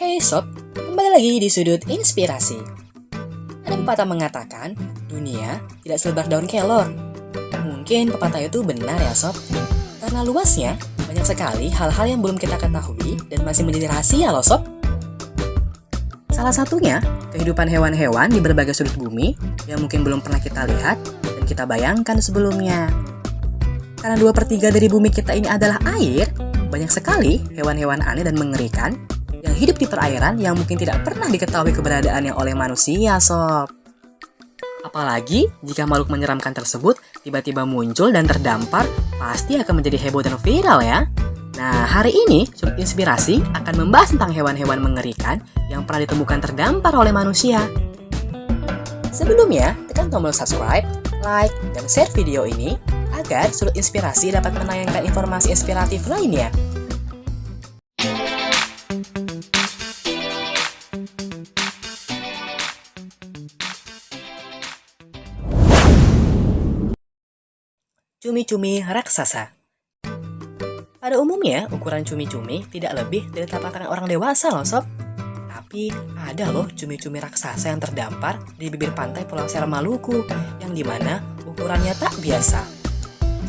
Hey sob, kembali lagi di sudut inspirasi. Ada pepatah mengatakan, dunia tidak selebar daun kelor. Mungkin pepatah itu benar ya sob, karena luasnya banyak sekali hal-hal yang belum kita ketahui dan masih menjadi rahasia loh sob. Salah satunya, kehidupan hewan-hewan di berbagai sudut bumi yang mungkin belum pernah kita lihat dan kita bayangkan sebelumnya. Karena 2/3 dari bumi kita ini adalah air, banyak sekali hewan-hewan aneh dan mengerikan yang hidup di perairan yang mungkin tidak pernah diketahui keberadaannya oleh manusia, sob. Apalagi jika makhluk menyeramkan tersebut tiba-tiba muncul dan terdampar, pasti akan menjadi heboh dan viral ya. Nah, hari ini Sudut Inspirasi akan membahas tentang hewan-hewan mengerikan yang pernah ditemukan terdampar oleh manusia. Sebelumnya, tekan tombol subscribe, like, dan share video ini agar Sudut Inspirasi dapat menayangkan informasi inspiratif lainnya. Cumi-cumi raksasa. Pada umumnya, ukuran cumi-cumi tidak lebih dari telapak tangan orang dewasa loh sob. Tapi ada loh cumi-cumi raksasa yang terdampar di bibir pantai Pulau Seram Maluku, yang dimana ukurannya tak biasa.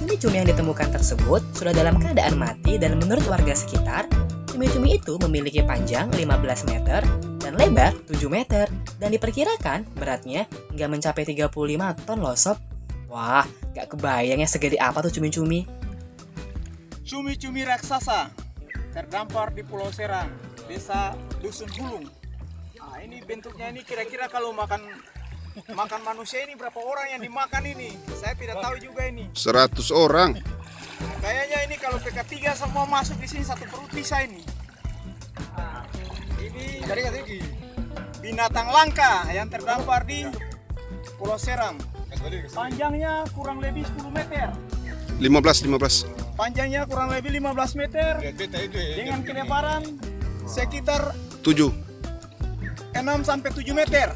Cumi-cumi yang ditemukan tersebut sudah dalam keadaan mati dan menurut warga sekitar, cumi-cumi itu memiliki panjang 15 meter dan lebar 7 meter dan diperkirakan beratnya hingga mencapai 35 ton loh sob. Wah, gak kebayang ya segede apa tuh cumi-cumi. Cumi-cumi raksasa terdampar di Pulau Seram, desa Dusun Bulung. Nah, ini bentuknya ini kira-kira kalau makan manusia ini berapa orang yang dimakan ini? Saya tidak tahu juga ini. 100 orang. Kayaknya ini kalau PK3 semua masuk di sini satu perut bisa ini. Nah, ini binatang langka yang terdampar di Pulau Seram. Panjangnya kurang lebih 10 meter. 15. Panjangnya kurang lebih 15 meter dengan kelebaran sekitar 7. 6-7 meter.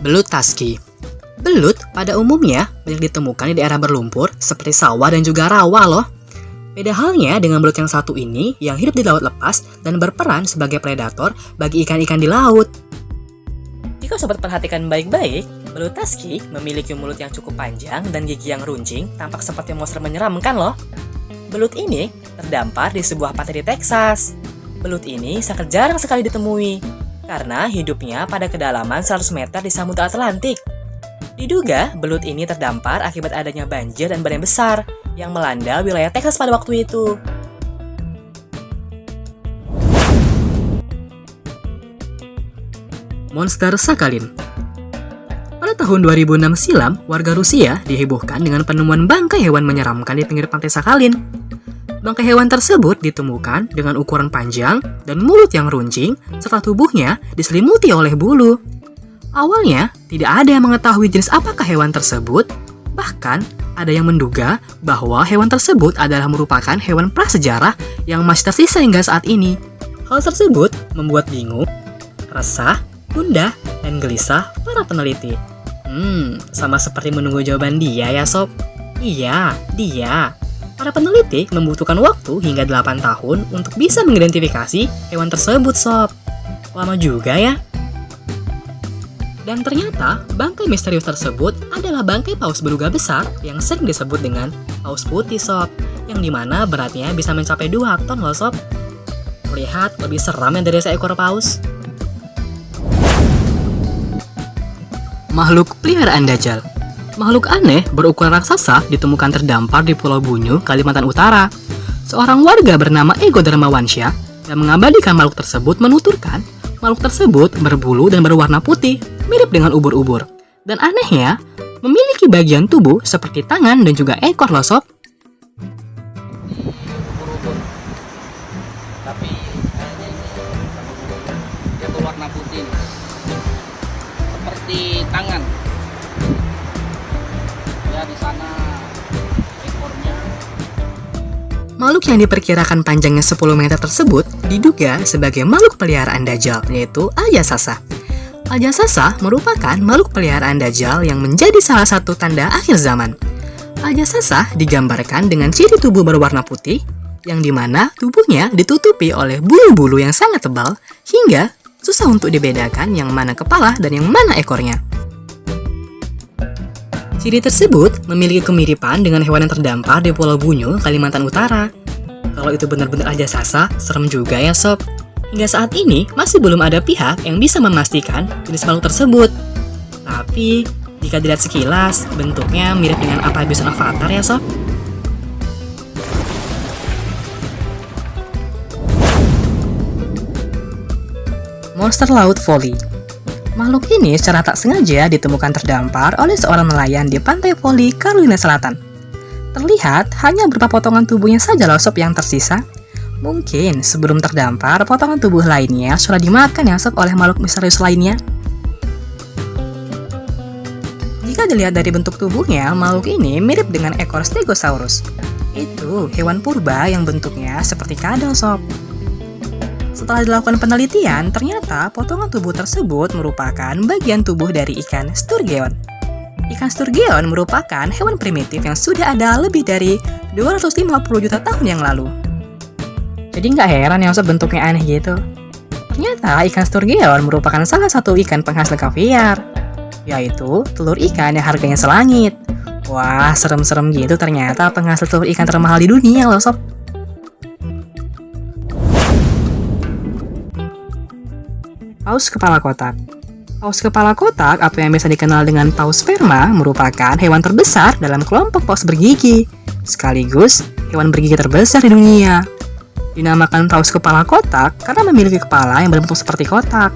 Belut Tusky. Belut pada umumnya banyak ditemukan di daerah berlumpur seperti sawah dan juga rawa loh. Beda halnya dengan belut yang satu ini yang hidup di laut lepas dan berperan sebagai predator bagi ikan-ikan di laut. Jika sobat perhatikan baik-baik, belut Tusky memiliki mulut yang cukup panjang dan gigi yang runcing, tampak seperti monster menyeramkan loh. Belut ini terdampar di sebuah pantai di Texas. Belut ini sangat jarang sekali ditemui karena hidupnya pada kedalaman 100 meter di Samudra Atlantik. Diduga belut ini terdampar akibat adanya banjir dan badai besar yang melanda wilayah Texas pada waktu itu. Monster Sakhalin. Pada tahun 2006 silam, warga Rusia dihebohkan dengan penemuan bangkai hewan menyeramkan di pinggir pantai Sakhalin. Bangkai hewan tersebut ditemukan dengan ukuran panjang dan mulut yang runcing, serta tubuhnya diselimuti oleh bulu. Awalnya, tidak ada yang mengetahui jenis apakah hewan tersebut. Bahkan, ada yang menduga bahwa hewan tersebut adalah merupakan hewan prasejarah yang masih tersisa hingga saat ini. Hal tersebut membuat bingung, resah, gundah, dan gelisah para peneliti. Sama seperti menunggu jawaban dia ya sob. Iya, dia. Para peneliti membutuhkan waktu hingga 8 tahun untuk bisa mengidentifikasi hewan tersebut sob. Lama juga ya. Dan ternyata, bangkai misterius tersebut adalah bangkai paus beluga besar yang sering disebut dengan paus putih sob, yang dimana beratnya bisa mencapai 2 ton loh sob. Terlihat lebih seram dari seekor paus. Makhluk peliharaan Dajjal. Makhluk aneh berukuran raksasa ditemukan terdampar di Pulau Bunyu, Kalimantan Utara. Seorang warga bernama Ego Darmawansyah yang mengabadikan makhluk tersebut menuturkan makhluk tersebut berbulu dan berwarna putih, mirip dengan ubur-ubur. Dan anehnya, memiliki bagian tubuh seperti tangan dan juga ekor loh sob. Ubur-ubur. Tapi kayaknya ini dia berwarna putih. Seperti tangan. Ya di sana ekornya. Makhluk yang diperkirakan panjangnya 10 meter tersebut diduga sebagai makhluk peliharaan Dajjal, yaitu Al-Jassasa. Al-Jassasa merupakan makhluk peliharaan Dajjal yang menjadi salah satu tanda akhir zaman. Raksasa digambarkan dengan ciri tubuh berwarna putih, yang dimana tubuhnya ditutupi oleh bulu-bulu yang sangat tebal, hingga susah untuk dibedakan yang mana kepala dan yang mana ekornya. Ciri tersebut memiliki kemiripan dengan hewan yang terdampar di Pulau Bunyu, Kalimantan Utara. Kalau itu benar-benar raksasa, serem juga ya sob. Hingga saat ini, masih belum ada pihak yang bisa memastikan jenis makhluk tersebut. Tapi, jika dilihat sekilas, bentuknya mirip dengan apa episode Avatar ya sob. Monster laut Folly. Makhluk ini secara tak sengaja ditemukan terdampar oleh seorang nelayan di pantai Folly, Carolina Selatan. Terlihat hanya beberapa potongan tubuhnya saja loh sob yang tersisa. Mungkin sebelum terdampar, potongan tubuh lainnya sudah dimakan ya sob oleh makhluk misterius lainnya. Jika dilihat dari bentuk tubuhnya, makhluk ini mirip dengan ekor Stegosaurus. Itu hewan purba yang bentuknya seperti kadal sob. Setelah dilakukan penelitian, ternyata potongan tubuh tersebut merupakan bagian tubuh dari ikan sturgeon. Ikan sturgeon merupakan hewan primitif yang sudah ada lebih dari 250 juta tahun yang lalu. Jadi nggak heran ya sob bentuknya aneh gitu. Ternyata ikan sturgeon merupakan salah satu ikan penghasil kaviar, yaitu telur ikan yang harganya selangit. Wah, serem-serem gitu ternyata penghasil telur ikan termahal di dunia loh sob. Paus kepala kotak. Paus kepala kotak atau yang biasa dikenal dengan Paus sperma merupakan hewan terbesar dalam kelompok paus bergigi, sekaligus hewan bergigi terbesar di dunia. Dinamakan paus kepala kotak karena memiliki kepala yang berbentuk seperti kotak.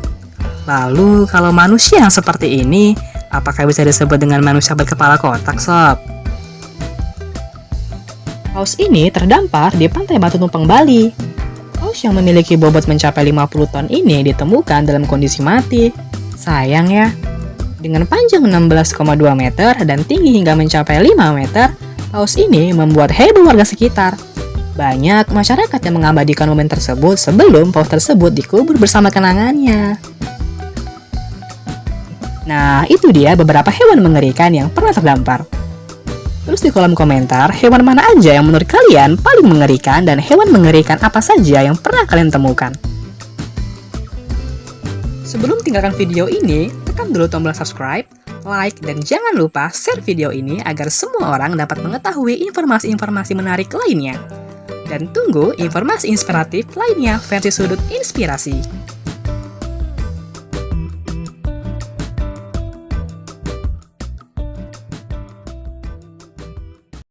Lalu kalau manusia yang seperti ini, apakah bisa disebut dengan manusia berkepala kotak sob? Paus ini terdampar di pantai Batu Tumpeng, Bali. Paus yang memiliki bobot mencapai 50 ton ini ditemukan dalam kondisi mati. Sayang ya. Dengan panjang 16,2 meter dan tinggi hingga mencapai 5 meter, paus ini membuat heboh warga sekitar. Banyak masyarakat yang mengabadikan momen tersebut sebelum paus tersebut dikubur bersama kenangannya. Nah, itu dia beberapa hewan mengerikan yang pernah terdampar. Terus di kolom komentar, hewan mana aja yang menurut kalian paling mengerikan dan hewan mengerikan apa saja yang pernah kalian temukan. Sebelum tinggalkan video ini, tekan dulu tombol subscribe, like, dan jangan lupa share video ini agar semua orang dapat mengetahui informasi-informasi menarik lainnya. Dan tunggu informasi inspiratif lainnya versi sudut inspirasi.